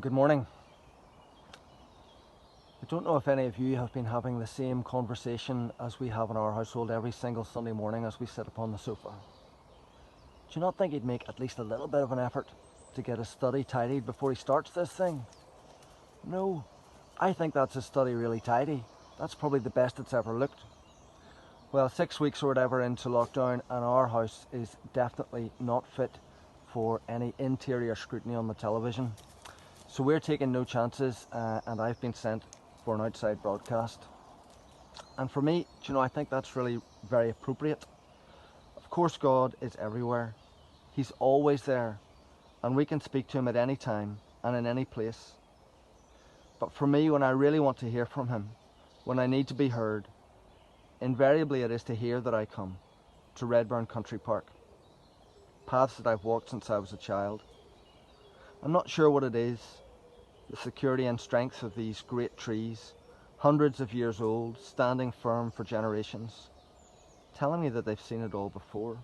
Well, good morning. I don't know if any of you have been having the same conversation as we have in our household every single Sunday morning as we sit upon the sofa. Do you not think he'd make at least a little bit of an effort to get his study tidied before he starts this thing? No, I think that's his study really tidy. That's probably the best it's ever looked. Well, 6 weeks or whatever into lockdown, and our house is definitely not fit for any interior scrutiny on the television. So we're taking no chances, and I've been sent for an outside broadcast. And for me, I think that's really very appropriate. Of course, God is everywhere. He's always there, and we can speak to him at any time and in any place. But for me, when I really want to hear from him, when I need to be heard, invariably it is to here that I come, to Redburn Country Park. Paths that I've walked since I was a child. I'm not sure what it is, the security and strength of these great trees, hundreds of years old, standing firm for generations, telling me that they've seen it all before.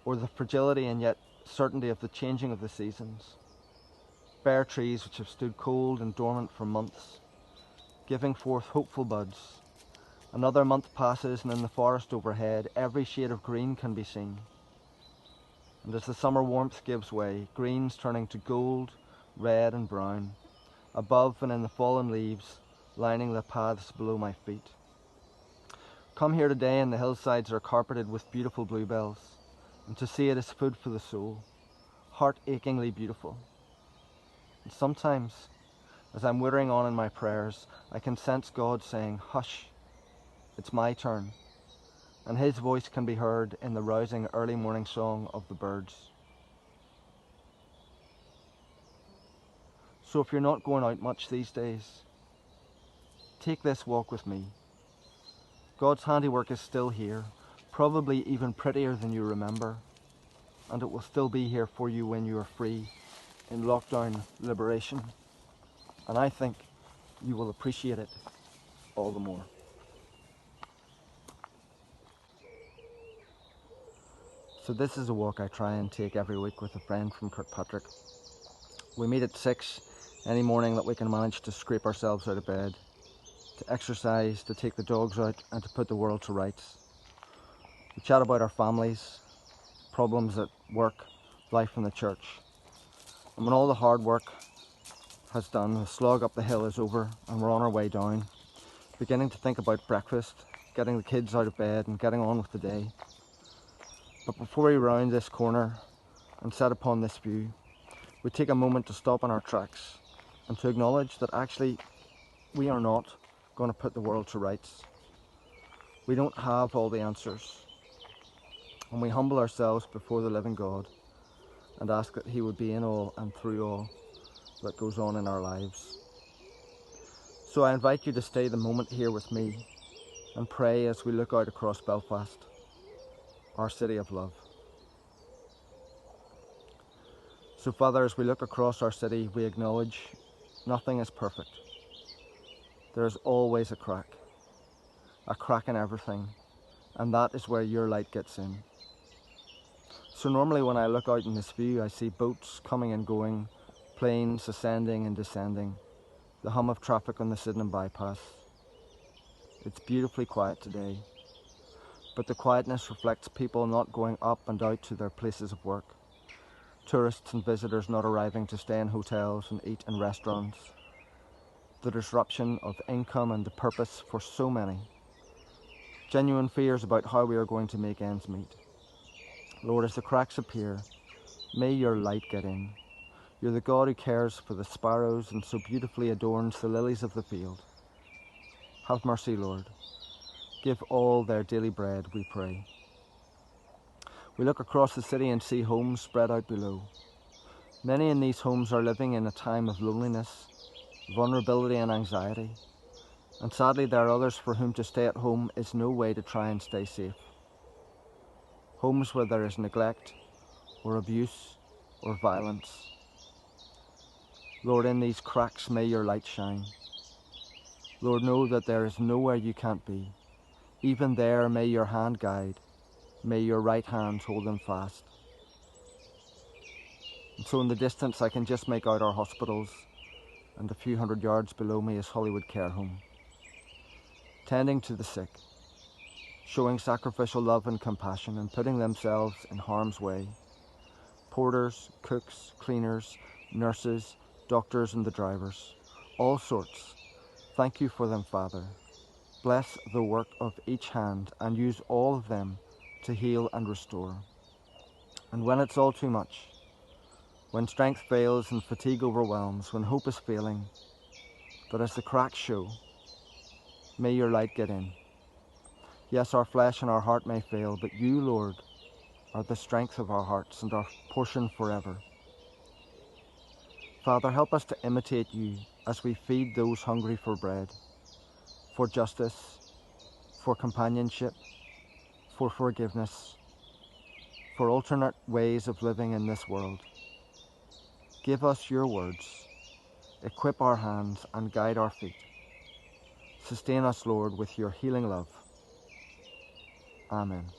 Or the fragility and yet certainty of the changing of the seasons. Bare trees which have stood cold and dormant for months, giving forth hopeful buds. Another month passes and in the forest overhead every shade of green can be seen. And as the summer warmth gives way, greens turning to gold, red and brown, above and in the fallen leaves, lining the paths below my feet. Come here today and the hillsides are carpeted with beautiful bluebells, and to see it is food for the soul, heart-achingly beautiful. And sometimes, as I'm wittering on in my prayers, I can sense God saying, "Hush, it's my turn." And his voice can be heard in the rousing early morning song of the birds. So if you're not going out much these days, take this walk with me. God's handiwork is still here, probably even prettier than you remember, and it will still be here for you when you are free in lockdown liberation. And I think you will appreciate it all the more. So this is a walk I try and take every week with a friend from Kirkpatrick. We meet at 6 any morning that we can manage to scrape ourselves out of bed, to exercise, to take the dogs out and to put the world to rights. We chat about our families, problems at work, life in the church. And when all the hard work has done, the slog up the hill is over and we're on our way down, beginning to think about breakfast, getting the kids out of bed and getting on with the day. But before we round this corner and set upon this view, we take a moment to stop in our tracks and to acknowledge that actually we are not going to put the world to rights. We don't have all the answers. And we humble ourselves before the living God and ask that he would be in all and through all that goes on in our lives. So I invite you to stay the moment here with me and pray as we look out across Belfast, our city of love. So Father, as we look across our city, we acknowledge nothing is perfect. There is always a crack in everything, and that is where your light gets in. So normally when I look out in this view, I see boats coming and going, planes ascending and descending, the hum of traffic on the Sydenham bypass. It's beautifully quiet today, but the quietness reflects people not going up and out to their places of work, tourists and visitors not arriving to stay in hotels and eat in restaurants, the disruption of income and the purpose for so many, genuine fears about how we are going to make ends meet. Lord, as the cracks appear, may your light get in. You're the God who cares for the sparrows and so beautifully adorns the lilies of the field. Have mercy, Lord. Give all their daily bread, we pray. We look across the city and see homes spread out below. Many in these homes are living in a time of loneliness, vulnerability and anxiety. And sadly, there are others for whom to stay at home is no way to try and stay safe. Homes where there is neglect, or abuse, or violence. Lord, in these cracks may your light shine. Lord, know that there is nowhere you can't be. Even there may your hand guide, may your right hand hold them fast. And so in the distance I can just make out our hospitals, and a few hundred yards below me is Hollywood Care Home. Tending to the sick, showing sacrificial love and compassion and putting themselves in harm's way. Porters, cooks, cleaners, nurses, doctors and the drivers, all sorts. Thank you for them, Father. Bless the work of each hand and use all of them to heal and restore. And when it's all too much, when strength fails and fatigue overwhelms, when hope is failing, but as the cracks show, may your light get in. Yes, our flesh and our heart may fail, but you, Lord, are the strength of our hearts and our portion forever. Father, help us to imitate you as we feed those hungry for bread, for justice, for companionship, for forgiveness, for alternate ways of living in this world. Give us your words, equip our hands and guide our feet. Sustain us, Lord, with your healing love. Amen.